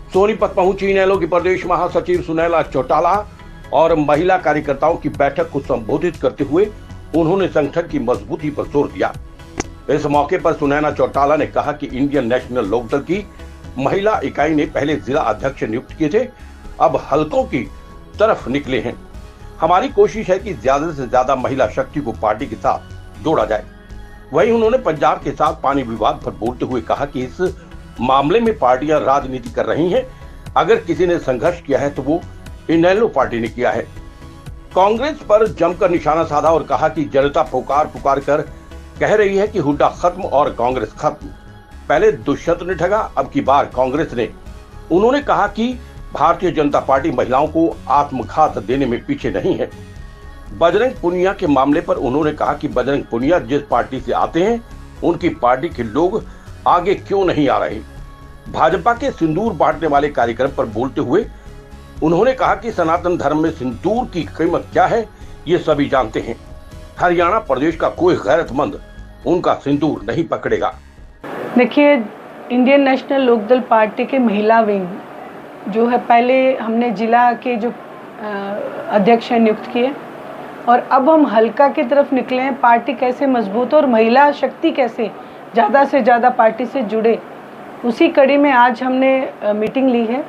सोनीपत पहुंची इनेलो की प्रदेश महासचिव सुनैना चौटाला और महिला कार्यकर्ताओं की बैठक को संबोधित करते हुए उन्होंने संगठन की मजबूती पर जोर दिया। इस मौके पर सुनैना चौटाला ने कहा कि इंडियन नेशनल लोकदल की महिला इकाई ने पहले जिला अध्यक्ष नियुक्त किए थे, अब हलकों की तरफ निकले हैं। हमारी कोशिश है कि ज्यादा से ज्यादा महिला शक्ति को पार्टी के साथ जोड़ा जाए। वहीं उन्होंने पंजाब के साथ पानी विवाद पर बोलते हुए कहा कि इस मामले में पार्टियां राजनीति कर रही हैं। अगर किसी ने संघर्ष किया है तो वो इनेलो पार्टी ने किया है। कांग्रेस पर जमकर निशाना साधा और कहा कि जनता पुकार कर कह रही है कि हुड्डा खत्म और कांग्रेस खत्म। पहले दुष्यंत ने ठगा, अब की बार कांग्रेस ने। उन्होंने कहा कि भारतीय जनता पार्टी महिलाओं को आत्मघात देने में पीछे नहीं है। बजरंग पुनिया के मामले पर उन्होंने कहा कि बजरंग पुनिया जिस पार्टी से आते हैं उनकी पार्टी के लोग आगे क्यों नहीं आ रहे। भाजपा के सिंदूर बांटने वाले कार्यक्रम पर बोलते हुए उन्होंने कहा कि सनातन धर्म में सिंदूर की कीमत क्या है ये सभी जानते हैं। हरियाणा प्रदेश का कोई गैरतमंद उनका सिंदूर नहीं पकड़ेगा। देखिए, इंडियन नेशनल लोकदल पार्टी के महिला विंग जो है, पहले हमने जिला के जो अध्यक्ष हैं नियुक्त किए और अब हम हल्का की तरफ निकले हैं। पार्टी कैसे मजबूत और महिला शक्ति कैसे ज़्यादा से ज़्यादा पार्टी से जुड़े, उसी कड़ी में आज हमने मीटिंग ली है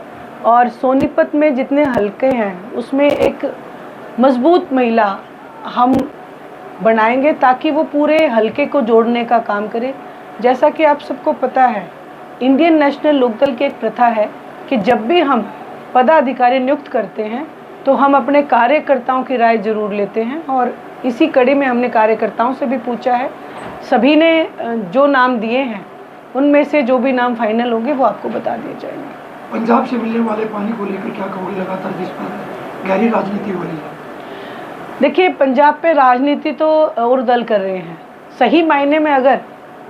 और सोनीपत में जितने हल्के हैं उसमें एक मजबूत महिला हम बनाएंगे ताकि वो पूरे हल्के को जोड़ने का काम करे। जैसा कि आप सबको पता है, इंडियन नेशनल लोकदल की एक प्रथा है कि जब भी हम पदाधिकारी नियुक्त करते हैं तो हम अपने कार्यकर्ताओं की राय जरूर लेते हैं और इसी कड़ी में हमने कार्यकर्ताओं से भी पूछा है। सभी ने जो नाम दिए हैं उनमें से जो भी नाम फाइनल होंगे वो आपको बता दिए जाएंगे। पंजाब से मिलने वाले पानी को लेकर क्या कहोगे? लगातार जिस पर गहरी राजनीति हो रही है। देखिए, पंजाब पे राजनीति तो और दल कर रहे हैं। सही मायने में अगर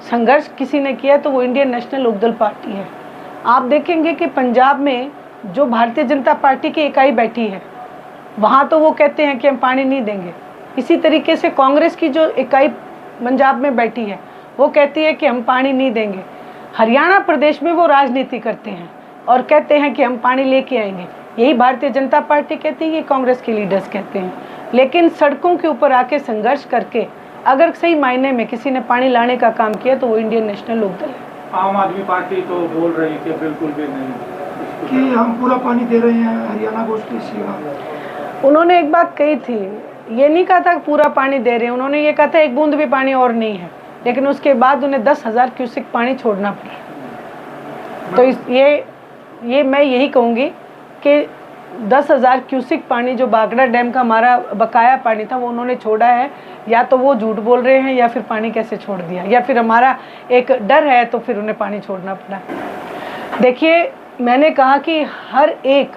संघर्ष किसी ने किया तो वो इंडियन नेशनल लोकदल पार्टी है। आप देखेंगे कि पंजाब में जो भारतीय जनता पार्टी की इकाई बैठी है वहाँ तो वो कहते हैं कि हम पानी नहीं देंगे। इसी तरीके से कांग्रेस की जो इकाई पंजाब में बैठी है वो कहती है कि हम पानी नहीं देंगे। हरियाणा प्रदेश में वो राजनीति करते हैं और कहते हैं कि हम पानी लेके आएंगे। यही भारतीय जनता पार्टी कहती है, ये कांग्रेस के लीडर्स कहते हैं। लेकिन सड़कों के ऊपर आके संघर्ष करके अगर सही मायने में किसी ने पानी लाने का काम किया तो वो इंडियन नेशनल लोकदल है। आम आदमी पार्टी तो बोल रही है कि बिल्कुल भी नहीं, कि हम पूरा पानी दे रहे हैं हरियाणा गोष्ठी सेवा। उन्होंने एक बात कही थी, ये नहीं कहा था पूरा पानी दे रहे हैं, उन्होंने ये कहा था एक बूंद भी पानी और नहीं है। लेकिन उसके बाद उन्हें 10,000 क्यूसेक पानी छोड़ना पड़ा। तो ये मैं यही कहूँगी कि 10,000 क्यूसेक पानी जो बागड़ा डैम का हमारा बकाया पानी था वो उन्होंने छोड़ा है। या तो वो झूठ बोल रहे हैं या फिर पानी कैसे छोड़ दिया, या फिर हमारा एक डर है तो फिर उन्हें पानी छोड़ना पड़ा। देखिए, मैंने कहा कि हर एक,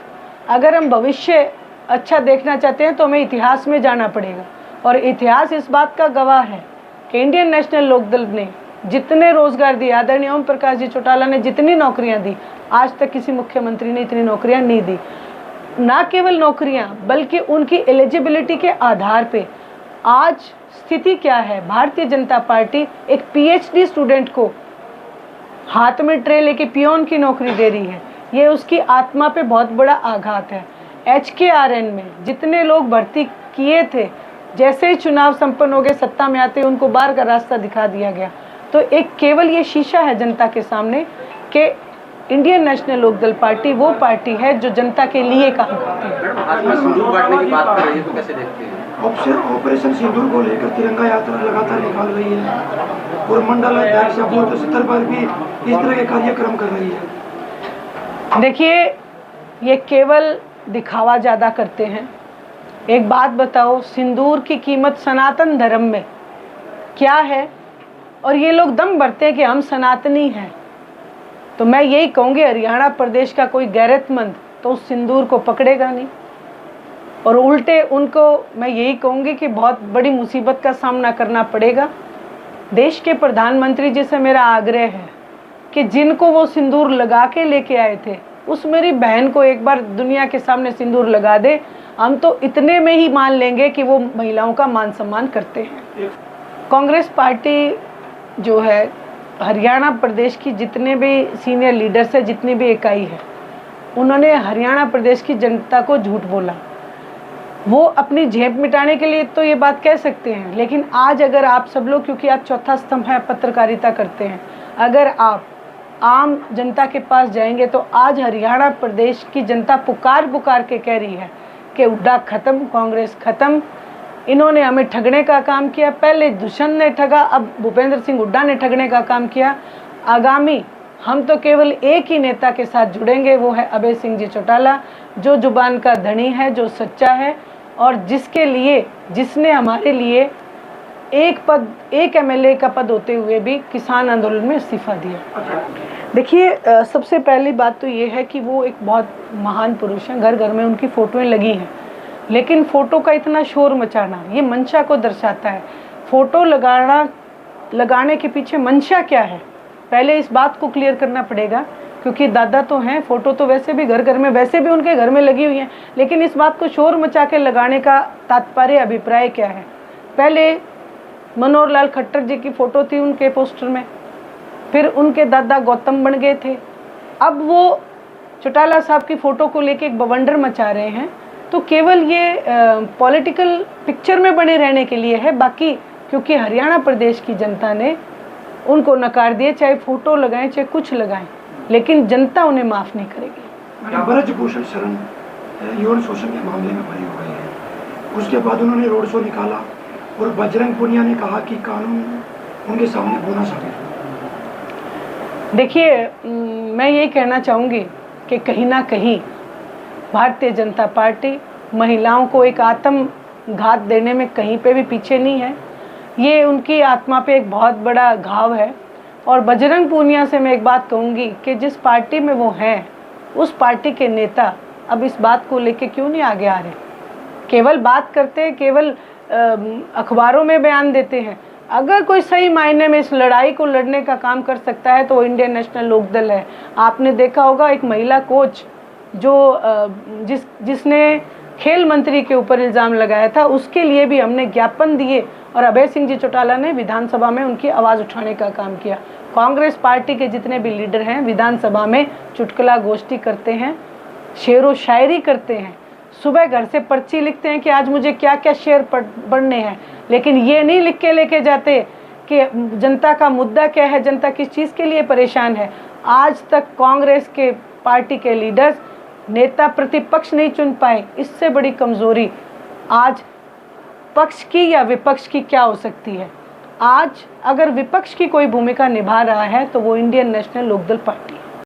अगर हम भविष्य अच्छा देखना चाहते हैं तो हमें इतिहास में जाना पड़ेगा और इतिहास इस बात का गवाह है कि इंडियन नेशनल लोकदल ने जितने रोजगार दिए, आदरणीय ओम प्रकाश जी चौटाला ने जितनी नौकरियां दी, आज तक किसी मुख्यमंत्री ने इतनी नौकरियां नहीं दी। ना केवल नौकरियां बल्कि उनकी एलिजिबिलिटी के आधार पे आज स्थिति क्या है, भारतीय जनता पार्टी एक पीएचडी स्टूडेंट को हाथ में ट्रे लेके पियोन की नौकरी दे रही है। ये उसकी आत्मा पे बहुत बड़ा आघात है। HKRN में जितने लोग भर्ती किए थे, जैसे ही चुनाव संपन्न हो गए, सत्ता में आते उनको बाहर का रास्ता दिखा दिया गया। तो एक केवल ये शीशा है जनता के सामने कि इंडियन नेशनल लोकदल पार्टी वो पार्टी है जो जनता के लिए काम करती है। सिंदूर बांटने की बात कर रही है तो कैसे देखते हैं? ऑपरेशन सिंदूर को लेकर तिरंगा यात्रा लगातार निकाल रही है और मंडल अध्यक्ष बूथ स्तर पर भी इस तरह के कार्यक्रम कर रही है। देखिए, ये केवल दिखावा ज़्यादा करते हैं। एक बात बताओ, सिंदूर की कीमत सनातन धर्म में क्या है और ये लोग दम भरते हैं कि हम सनातनी हैं। तो मैं यही कहूँगी, हरियाणा प्रदेश का कोई गैरतमंद तो उस सिंदूर को पकड़ेगा नहीं और उल्टे उनको मैं यही कहूँगी कि बहुत बड़ी मुसीबत का सामना करना पड़ेगा। देश के प्रधानमंत्री जी से मेरा आग्रह है कि जिनको वो सिंदूर लगा के लेके आए थे, उस मेरी बहन को एक बार दुनिया के सामने सिंदूर लगा दे। हम तो इतने में ही मान लेंगे कि वो महिलाओं का मान सम्मान करते हैं। कांग्रेस पार्टी जो है, हरियाणा प्रदेश की जितने भी सीनियर लीडर्स है, जितनी भी इकाई है, उन्होंने हरियाणा प्रदेश की जनता को झूठ बोला। वो अपनी झेप मिटाने के लिए तो ये बात कह सकते हैं, लेकिन आज अगर आप सब लोग, क्योंकि आप चौथा स्तंभ है, पत्रकारिता करते हैं, अगर आप आम जनता के पास जाएंगे तो आज हरियाणा प्रदेश की जनता पुकार पुकार के कह रही है कि हुड्डा खत्म, कांग्रेस खत्म। इन्होंने हमें ठगने का काम किया, पहले दुष्यंत ने ठगा, अब भूपेंद्र सिंह हुड्डा ने ठगने का काम किया। आगामी हम तो केवल एक ही नेता के साथ जुड़ेंगे, वो है अभय सिंह जी चौटाला, जो जुबान का धनी है, जो सच्चा है और जिसने हमारे लिए एक एमएलए का पद होते हुए भी किसान आंदोलन में इस्तीफा दिया। देखिए, सबसे पहली बात तो ये है कि वो एक बहुत महान पुरुष हैं, घर घर में उनकी फ़ोटोएं लगी हैं, लेकिन फ़ोटो का इतना शोर मचाना ये मंशा को दर्शाता है। फ़ोटो लगाने के पीछे मंशा क्या है, पहले इस बात को क्लियर करना पड़ेगा, क्योंकि दादा तो हैं, फ़ोटो तो वैसे भी घर घर में, वैसे भी उनके घर में लगी हुई हैं, लेकिन इस बात को शोर मचा के लगाने का तात्पर्य, अभिप्राय क्या है। पहले मनोहर लाल खट्टर जी की फ़ोटो थी उनके पोस्टर में, फिर उनके दादा गौतम बन गए थे, अब वो चौटाला साहब की फ़ोटो को लेके एक बवंडर मचा रहे हैं। तो केवल ये पॉलिटिकल पिक्चर में बने रहने के लिए है, बाकी क्योंकि हरियाणा प्रदेश की जनता ने उनको नकार दिए, चाहे फ़ोटो लगाएं चाहे कुछ लगाएं, लेकिन जनता उन्हें माफ़ नहीं करेगी। ब्रजभूषण शरण यौन शोषण के मामले में बरी हो गई है, उसके बाद उन्होंने रोड शो निकाला और बजरंग पुनिया ने कहा कि कानून उनके सामने बोना साबित हुआ। देखिए, मैं यही कहना चाहूँगी कि कहीं ना कहीं भारतीय जनता पार्टी महिलाओं को एक आत्मघात देने में कहीं पे भी पीछे नहीं है। ये उनकी आत्मा पे एक बहुत बड़ा घाव है। और बजरंग पूनिया से मैं एक बात कहूँगी कि जिस पार्टी में वो हैं, उस पार्टी के नेता अब इस बात को लेके क्यों नहीं आगे आ रहे, केवल बात करते हैं, केवल अखबारों में बयान देते हैं। अगर कोई सही मायने में इस लड़ाई को लड़ने का काम कर सकता है तो वो इंडियन नेशनल लोकदल है। आपने देखा होगा एक महिला कोच जो जिसने खेल मंत्री के ऊपर इल्ज़ाम लगाया था, उसके लिए भी हमने ज्ञापन दिए और अभय सिंह जी चौटाला ने विधानसभा में उनकी आवाज़ उठाने का काम किया। कांग्रेस पार्टी के जितने भी लीडर हैं विधानसभा में चुटकुला गोष्ठी करते हैं, शेरो शायरी करते हैं, सुबह घर से पर्ची लिखते हैं कि आज मुझे क्या क्या शेर पढ़ने हैं, लेकिन ये नहीं लिख के लेके जाते कि जनता का मुद्दा क्या है, जनता किस चीज़ के लिए परेशान है। आज तक कांग्रेस के पार्टी के लीडर्स नेता प्रतिपक्ष नहीं चुन पाए। इससे बड़ी कमज़ोरी आज पक्ष की या विपक्ष की क्या हो सकती है। आज अगर विपक्ष की कोई भूमिका निभा रहा है तो वो इंडियन नेशनल लोकदल पार्टी है।